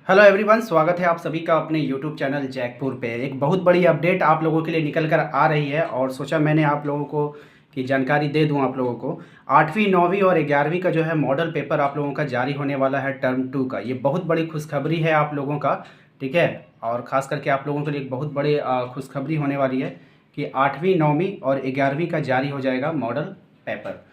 Hello everyone, स्वागत है आप सभी का अपने यूट्यूब चैनल जैकपुर पे। एक बहुत बड़ी अपडेट आप लोगों के लिए निकल कर आ रही है और सोचा मैंने आप लोगों को की जानकारी दे दूं। आप लोगों को 8वीं 9वीं और 11वीं का जो है मॉडल पेपर आप लोगों का जारी होने वाला है टर्म 2 का। ये बहुत बड़ी खुशखबरी है आप लोगों का, ठीक है। और ख़ास करके आप लोगों के लिए एक बहुत बड़ी खुशखबरी होने वाली है कि 8वीं 9वीं और 11वीं का जारी हो जाएगा मॉडल पेपर।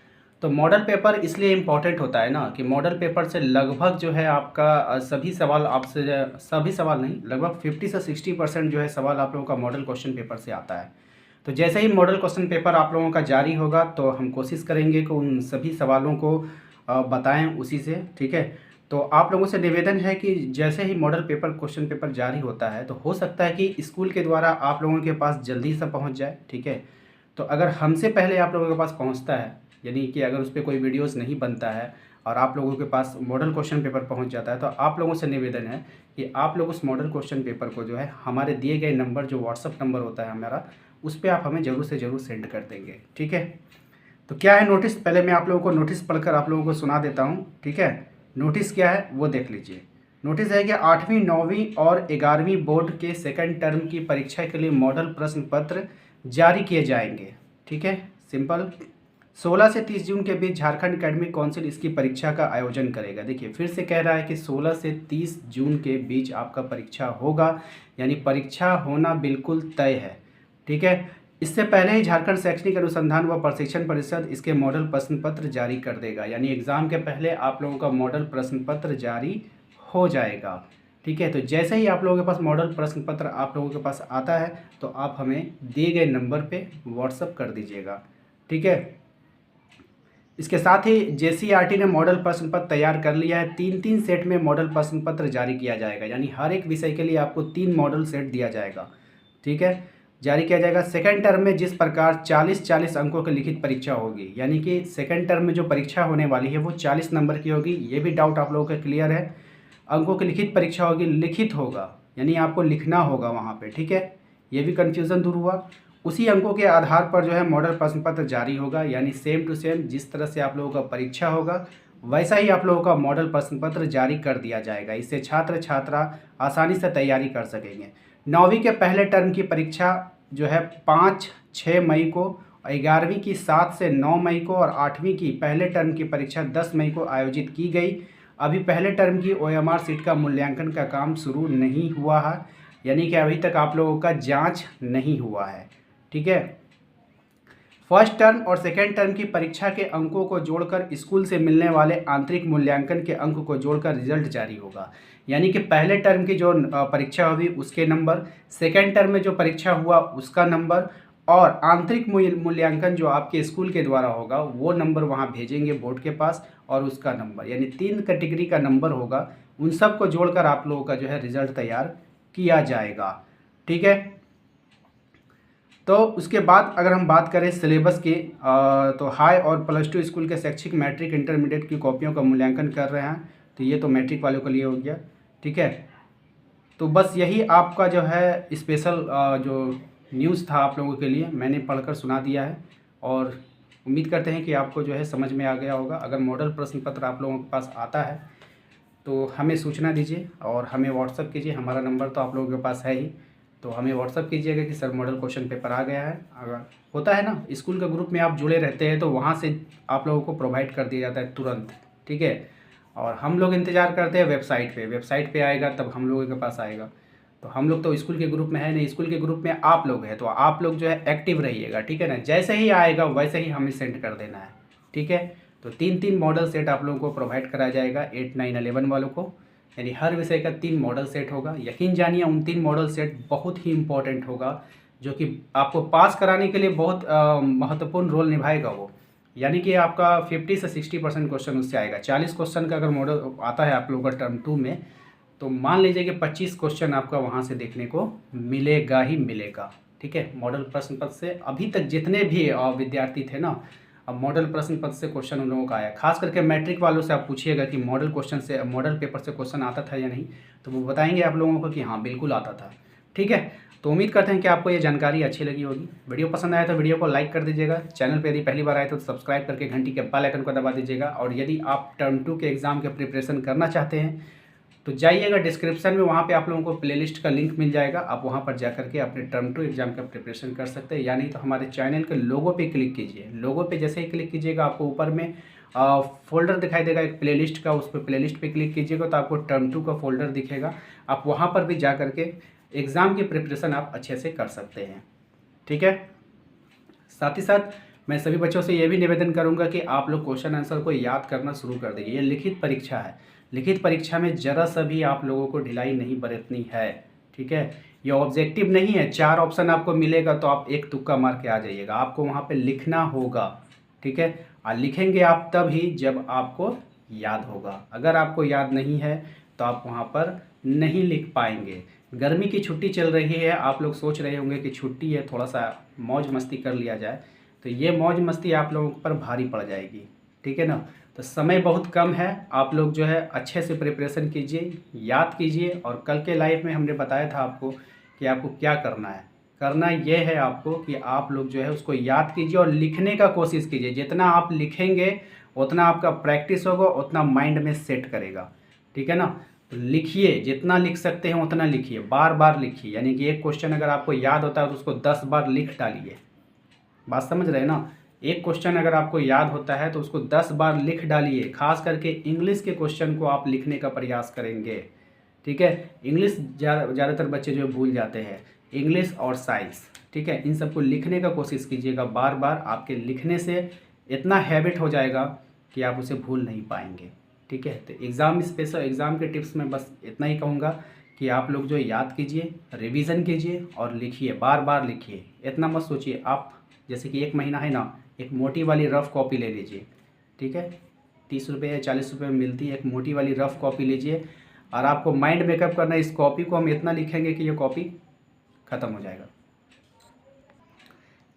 तो मॉडल पेपर इसलिए इम्पॉर्टेंट होता है ना कि मॉडल पेपर से लगभग जो है आपका सभी सवाल आपसे, सभी सवाल नहीं, लगभग 50 से 60% जो है सवाल आप लोगों का मॉडल क्वेश्चन पेपर से आता है। तो जैसे ही मॉडल क्वेश्चन पेपर आप लोगों का जारी होगा तो हम कोशिश करेंगे कि उन सभी सवालों को बताएं उसी से, ठीक है। तो आप लोगों से निवेदन है कि जैसे ही मॉडल पेपर क्वेश्चन पेपर जारी होता है तो हो सकता है कि स्कूल के द्वारा आप लोगों के पास जल्दी से पहुंच जाए, ठीक है। तो अगर हमसे पहले आप लोगों के पास पहुंचता है, यानी कि अगर उस पर कोई वीडियोस नहीं बनता है और आप लोगों के पास मॉडल क्वेश्चन पेपर पहुंच जाता है, तो आप लोगों से निवेदन है कि आप लोग उस मॉडल क्वेश्चन पेपर को जो है हमारे दिए गए नंबर, जो व्हाट्सअप नंबर होता है हमारा, उस पर आप हमें ज़रूर से ज़रूर सेंड कर देंगे, ठीक है। तो क्या है नोटिस, पहले मैं आप लोगों को नोटिस पढ़कर आप लोगों को सुना देता हूँ, ठीक है। नोटिस क्या है वो देख लीजिए। नोटिस है कि 8वीं 9वीं और 11वीं बोर्ड के सेकंड टर्म की परीक्षा के लिए मॉडल प्रश्न पत्र जारी किए जाएंगे, ठीक है। सिंपल। 16 से 30 जून के बीच झारखंड एकेडमिक काउंसिल इसकी परीक्षा का आयोजन करेगा। देखिए फिर से कह रहा है कि 16 से 30 जून के बीच आपका परीक्षा होगा, यानी परीक्षा होना बिल्कुल तय है, ठीक है। इससे पहले ही झारखंड शैक्षणिक अनुसंधान व प्रशिक्षण परिषद इसके मॉडल प्रश्न पत्र जारी कर देगा, यानी एग्ज़ाम के पहले आप लोगों का मॉडल प्रश्न पत्र जारी हो जाएगा, ठीक है। तो जैसे ही आप लोगों के पास मॉडल प्रश्न पत्र आप लोगों के पास आता है तो आप हमें दिए गए नंबर पे व्हाट्सअप कर दीजिएगा, ठीक है। इसके साथ ही जेसीईआरटी ने मॉडल प्रश्न पत्र तैयार कर लिया है। 3-3 सेट में मॉडल प्रश्न पत्र जारी किया जाएगा, यानी हर एक विषय के लिए आपको 3 मॉडल सेट दिया जाएगा, ठीक है, जारी किया जाएगा। सेकंड टर्म में जिस प्रकार 40-40 अंकों की लिखित परीक्षा होगी, यानी कि सेकंड टर्म में जो परीक्षा होने वाली है वो 40 नंबर की होगी। ये भी डाउट आप लोगों का क्लियर है। अंकों की लिखित परीक्षा होगी, लिखित होगा यानी आपको लिखना होगा वहाँ पे, ठीक है। ये भी कन्फ्यूज़न दूर हुआ। उसी अंकों के आधार पर जो है मॉडल प्रश्न पत्र जारी होगा, यानी सेम टू सेम जिस तरह से आप लोगों का परीक्षा होगा वैसा ही आप लोगों का मॉडल प्रश्न पत्र जारी कर दिया जाएगा। इससे छात्र छात्रा आसानी से तैयारी कर सकेंगे। 9वीं के पहले टर्म की परीक्षा जो है 5-6 मई को, 11वीं की 7 से 9 मई को और 8वीं की पहले टर्म की परीक्षा 10 मई को आयोजित की गई। अभी पहले टर्म की ओएमआर सीट का मूल्यांकन का काम शुरू नहीं हुआ है, यानी कि अभी तक आप लोगों का जांच नहीं हुआ है, ठीक है। फर्स्ट टर्म और सेकेंड टर्म की परीक्षा के अंकों को जोड़कर स्कूल से मिलने वाले आंतरिक मूल्यांकन के अंक को जोड़कर रिजल्ट जारी होगा, यानी कि पहले टर्म की जो परीक्षा हुई उसके नंबर, सेकेंड टर्म में जो परीक्षा हुआ उसका नंबर और आंतरिक मूल्यांकन जो आपके स्कूल के द्वारा होगा वो नंबर वहाँ भेजेंगे बोर्ड के पास और उसका नंबर, यानी 3 कैटेगरी का नंबर होगा। उन सब को जोड़कर आप लोगों का जो है रिजल्ट तैयार किया जाएगा, ठीक है। तो उसके बाद अगर हम बात करें सिलेबस की, तो हाई और +2 स्कूल के शैक्षिक मैट्रिक इंटरमीडिएट की कॉपियों का मूल्यांकन कर रहे हैं। तो ये तो मैट्रिक वालों के लिए हो गया, ठीक है। तो बस यही आपका जो है स्पेशल जो न्यूज़ था आप लोगों के लिए मैंने पढ़कर सुना दिया है और उम्मीद करते हैं कि आपको जो है समझ में आ गया होगा। अगर मॉडल प्रश्न पत्र आप लोगों के पास आता है तो हमें सूचना दीजिए और हमें व्हाट्सअप कीजिए। हमारा नंबर तो आप लोगों के पास है ही, तो हमें व्हाट्सअप कीजिएगा कि सर मॉडल क्वेश्चन पेपर आ गया है। अगर होता है ना स्कूल के ग्रुप में आप जुड़े रहते हैं तो वहाँ से आप लोगों को प्रोवाइड कर दिया जाता है तुरंत, ठीक है। और हम लोग इंतज़ार करते हैं वेबसाइट पे आएगा तब हम लोगों के पास आएगा। तो हम लोग तो स्कूल के ग्रुप में है नहीं, स्कूल के ग्रुप में आप लोग हैं, तो आप लोग जो है एक्टिव रहिएगा, ठीक है ना। जैसे ही आएगा वैसे ही हमें सेंड कर देना है, ठीक है। तो 3-3 मॉडल सेट आप लोगों को प्रोवाइड कराया जाएगा 8, 9, 11 वालों को, यानी हर विषय का 3 मॉडल सेट होगा। यकीन जानिए उन 3 मॉडल सेट बहुत ही इम्पोर्टेंट होगा, जो कि आपको पास कराने के लिए बहुत महत्वपूर्ण रोल निभाएगा वो। यानी कि आपका 50 से 60% क्वेश्चन उससे आएगा। 40 क्वेश्चन का अगर मॉडल आता है आप लोगों का टर्म 2 में, तो मान लीजिए कि 25 क्वेश्चन आपका वहाँ से देखने को मिलेगा ही मिलेगा, ठीक है। मॉडल प्रश्न पत्र से अभी तक जितने भी विद्यार्थी थे ना, अब मॉडल प्रश्न पत्र से क्वेश्चन उन लोगों का आया। खास करके मैट्रिक वालों से आप पूछिएगा कि मॉडल पेपर से क्वेश्चन आता था या नहीं, तो वो बताएंगे आप लोगों को कि हाँ बिल्कुल आता था, ठीक है। तो उम्मीद करते हैं कि आपको ये जानकारी अच्छी लगी होगी। वीडियो पसंद आया तो वीडियो को लाइक कर दीजिएगा। चैनल पर यदि पहली बार आए तो सब्सक्राइब करके घंटी के बेल आइकन को दबा दीजिएगा। और यदि आप टर्म 2 के एग्ज़ाम के प्रिपरेशन करना चाहते हैं तो जाइएगा डिस्क्रिप्शन में, वहाँ पे आप लोगों को प्लेलिस्ट का लिंक मिल जाएगा, आप वहाँ पर जा करके अपने टर्म 2 एग्ज़ाम का प्रिपरेशन कर सकते हैं। यानी तो हमारे चैनल के लोगो पे क्लिक कीजिए, लोगो पे जैसे ही क्लिक कीजिएगा आपको ऊपर में फोल्डर दिखाई देगा एक प्लेलिस्ट का, उस पर प्लेलिस्ट पे क्लिक कीजिएगा तो आपको टर्म 2 का फोल्डर दिखेगा। आप वहाँ पर भी जा करके एग्ज़ाम की प्रिपरेशन आप अच्छे से कर सकते हैं। ठीक है, साथ ही साथ मैं सभी बच्चों से ये भी निवेदन करूंगा कि आप लोग क्वेश्चन आंसर को याद करना शुरू कर देंगे। ये लिखित परीक्षा है, लिखित परीक्षा में ज़रा सा भी आप लोगों को ढिलाई नहीं बरतनी है। ठीक है, ये ऑब्जेक्टिव नहीं है 4 ऑप्शन आपको मिलेगा तो आप एक तुक्का मार के आ जाइएगा, आपको वहाँ पे लिखना होगा। ठीक है, और लिखेंगे आप तब ही जब आपको याद होगा, अगर आपको याद नहीं है तो आप वहाँ पर नहीं लिख पाएंगे। गर्मी की छुट्टी चल रही है, आप लोग सोच रहे होंगे कि छुट्टी है थोड़ा सा मौज मस्ती कर लिया जाए, तो ये मौज मस्ती आप लोगों पर भारी पड़ जाएगी। ठीक है ना, तो समय बहुत कम है, आप लोग जो है अच्छे से प्रिपरेशन कीजिए, याद कीजिए। और कल के लाइफ में हमने बताया था आपको कि आपको क्या करना है। करना ये है आपको कि आप लोग जो है उसको याद कीजिए और लिखने का कोशिश कीजिए। जितना आप लिखेंगे उतना आपका प्रैक्टिस होगा, उतना माइंड में सेट करेगा। ठीक है ना, तो लिखिए, जितना लिख सकते हैं उतना लिखिए, बार बार लिखिए। यानी कि एक क्वेश्चन अगर आपको याद होता है तो उसको 10 बार लिख डालिए। बात समझ रहे हैं ना, एक क्वेश्चन अगर आपको याद होता है तो उसको 10 बार लिख डालिए। खास करके इंग्लिश के क्वेश्चन को आप लिखने का प्रयास करेंगे। ठीक है, इंग्लिश ज़्यादातर बच्चे जो भूल जाते हैं, इंग्लिश और साइंस। ठीक है, इन सबको लिखने का कोशिश कीजिएगा बार बार, आपके लिखने से इतना हैबिट हो जाएगा कि आप उसे भूल नहीं पाएंगे। ठीक है, तो एग्ज़ाम स्पेशल एग्ज़ाम के टिप्स में बस इतना ही कहूँगा कि आप लोग जो याद कीजिए, रिवीजन कीजिए और लिखिए, बार बार लिखिए। इतना मत सोचिए, आप जैसे कि 1 महीना है ना, एक मोटी वाली रफ़ कॉपी ले लीजिए। ठीक है, 30 रुपये या 40 रुपये में मिलती है, एक मोटी वाली रफ़ कॉपी लीजिए और आपको माइंड मेकअप करना है, इस कॉपी को हम इतना लिखेंगे कि ये कॉपी ख़त्म हो जाएगा।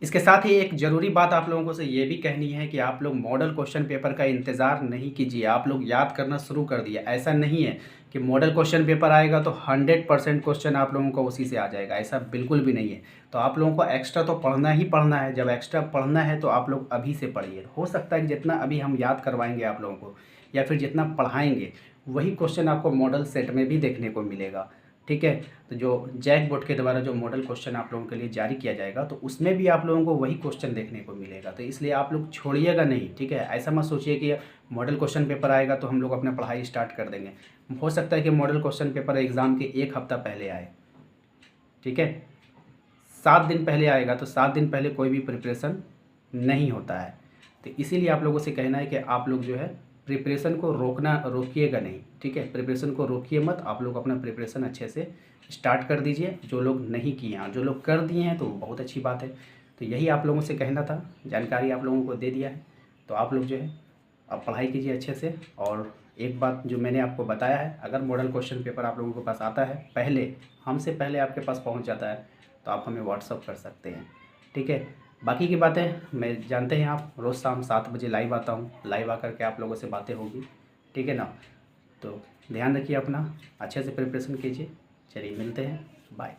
इसके साथ ही एक ज़रूरी बात आप लोगों को से ये भी कहनी है कि आप लोग मॉडल क्वेश्चन पेपर का इंतज़ार नहीं कीजिए, आप लोग याद करना शुरू कर दिए। ऐसा नहीं है कि मॉडल क्वेश्चन पेपर आएगा तो 100% क्वेश्चन आप लोगों को उसी से आ जाएगा, ऐसा बिल्कुल भी नहीं है। तो आप लोगों को एक्स्ट्रा तो पढ़ना ही पढ़ना है। जब एक्स्ट्रा पढ़ना है तो आप लोग अभी से पढ़िए। हो सकता है कि जितना अभी हम याद करवाएंगे आप लोगों को या फिर जितना पढ़ाएंगे वही क्वेश्चन आपको मॉडल सेट में भी देखने को मिलेगा। ठीक है, तो जो जैक बोर्ड के द्वारा जो मॉडल क्वेश्चन आप लोगों के लिए जारी किया जाएगा तो उसमें भी आप लोगों को वही क्वेश्चन देखने को मिलेगा। तो इसलिए आप लोग छोड़िएगा नहीं। ठीक है, ऐसा मत सोचिए कि मॉडल क्वेश्चन पेपर आएगा तो हम लोग अपना पढ़ाई स्टार्ट कर देंगे। हो सकता है कि मॉडल क्वेश्चन पेपर एग्ज़ाम के 1 हफ्ता पहले आए। ठीक है, 7 दिन पहले आएगा तो 7 दिन पहले कोई भी प्रिपरेशन नहीं होता है। तो इसीलिए आप लोगों से कहना है कि आप लोग जो है प्रिपरेशन को रोकिएगा नहीं। ठीक है, प्रिपरेशन को रोकिए मत, आप लोग अपना प्रिपरेशन अच्छे से स्टार्ट कर दीजिए। जो लोग नहीं किए हैं, जो लोग कर दिए हैं तो बहुत अच्छी बात है। तो यही आप लोगों से कहना था, जानकारी आप लोगों को दे दिया है। तो आप लोग जो है अब पढ़ाई कीजिए अच्छे से। और एक बात जो मैंने आपको बताया है, अगर मॉडल क्वेश्चन पेपर आप लोगों के पास आता है, पहले हमसे पहले आपके पास पहुँच जाता है तो आप हमें व्हाट्सअप कर सकते हैं। ठीक है, बाकी की बातें मैं जानते हैं, आप रोज़ शाम 7 बजे लाइव आता हूँ, लाइव आकर के आप लोगों से बातें होगी। ठीक है ना, तो ध्यान रखिए अपना, अच्छे से प्रिपरेशन कीजिए। चलिए मिलते हैं, बाय।